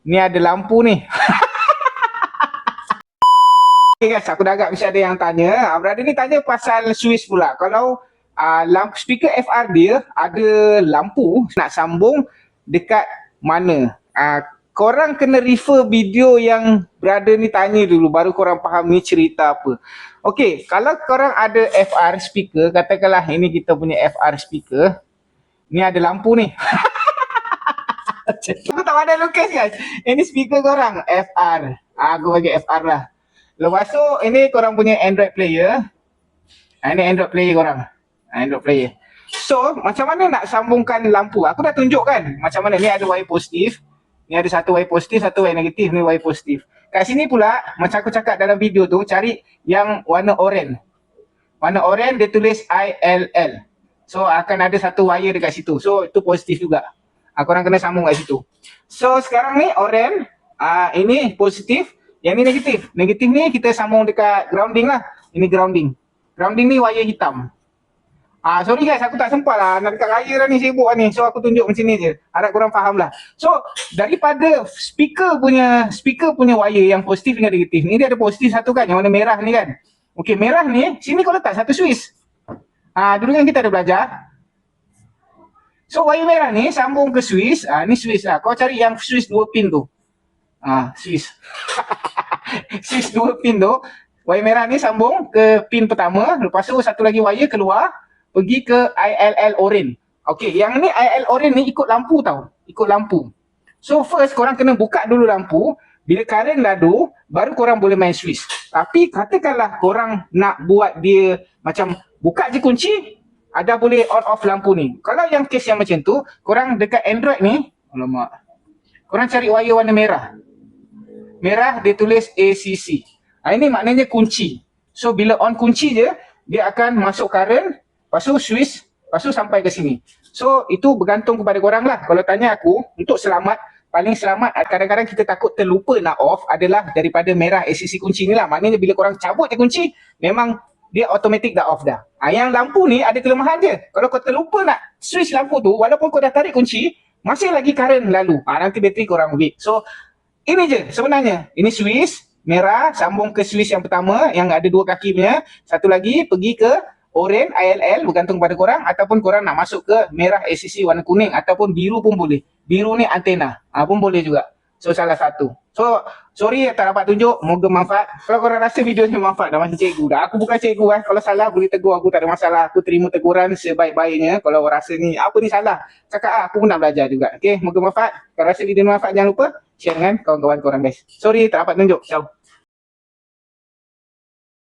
Ni ada lampu ni. Okay guys, aku dah agak mesti ada yang tanya. Brother ni tanya pasal switch pula. Kalau lampu speaker FR dia ada lampu nak sambung dekat mana? Korang kena refer video yang brother ni tanya dulu baru korang faham ni cerita apa. Okay, kalau korang ada FR speaker, katakanlah ini kita punya FR speaker. Ni ada lampu ni. Aku tak ada lukis guys. Ini speaker korang FR. Aku bagi FR lah. Lepas tu ini korang punya Android player. Ini Android player korang. Android player. So macam mana nak sambungkan lampu? Aku dah tunjuk kan macam mana. Ni ada wire positif. Ni ada satu wire positif, satu wire negatif. Ni wire positif. Kat sini pula macam aku cakap dalam video tu, cari yang warna oranye. Warna oranye dia tulis ILL. So akan ada satu wire dekat situ. So itu positif juga. Korang kena sambung kat situ. So sekarang ni oranye, ini positif. Yang ni negatif. Negatif ni kita sambung dekat grounding lah. Ini grounding. Grounding ni wire hitam. Sorry guys, aku tak sempat lah. Nak dekat raya dah ni, sibuk lah ni. So aku tunjuk macam ni je. Harap korang faham lah. So daripada speaker punya wire yang positif dengan negatif ni, dia ada positif satu kan, yang warna merah ni kan. Okay, merah ni, sini kau letak satu switch. Dulu kan kita ada belajar. So wire merah ni sambung ke switch. Ni switch lah. Kau cari yang switch 2 pin tu. Switch. Switch 2 pin tu. Wire merah ni sambung ke pin pertama. Lepas tu satu lagi wire keluar. Pergi ke ILL orange. Okay, yang ni ILL orange ni ikut lampu tau. Ikut lampu. So first korang kena buka dulu lampu. Bila current ladu, baru korang boleh main switch. Tapi katakanlah korang nak buat dia macam buka je kunci, ada boleh on off lampu ni. Kalau yang case yang macam tu, korang dekat Android ni, alamak, korang cari wire warna merah. Merah dia tulis ACC. Ini maknanya kunci. So bila on kunci je, dia akan masuk current, lepas tu switch, lepas tu sampai ke sini. So itu bergantung kepada korang lah. Kalau tanya aku, untuk selamat, paling selamat, kadang-kadang kita takut terlupa nak off adalah daripada merah ACC kunci ni lah. Maknanya bila korang cabut je kunci, memang dia automatik dah off dah. Yang lampu ni ada kelemahan je. Kalau kau terlupa nak switch lampu tu, walaupun kau dah tarik kunci, masih lagi current lalu. Nanti bateri korang weak. So ini je sebenarnya. Ini switch merah sambung ke switch yang pertama yang ada dua kaki punya. Satu lagi pergi ke orange ILL, bergantung pada korang, ataupun korang nak masuk ke merah ACC warna kuning ataupun biru pun boleh. Biru ni antena. Pun boleh juga. So salah satu. So sorry tak dapat tunjuk, moga manfaat. Kalau korang rasa video ni manfaat dah macam cikgu dah. Aku bukan cikgu kan. Kalau salah boleh tegur aku, tak ada masalah. Aku terima teguran sebaik-baiknya. Kalau rasa ni apa ni salah, cakap aku pun nak belajar juga. Okay, moga manfaat. Kalau rasa video ni manfaat, jangan lupa share dengan kawan-kawan korang guys. Sorry tak dapat tunjuk. Ciao.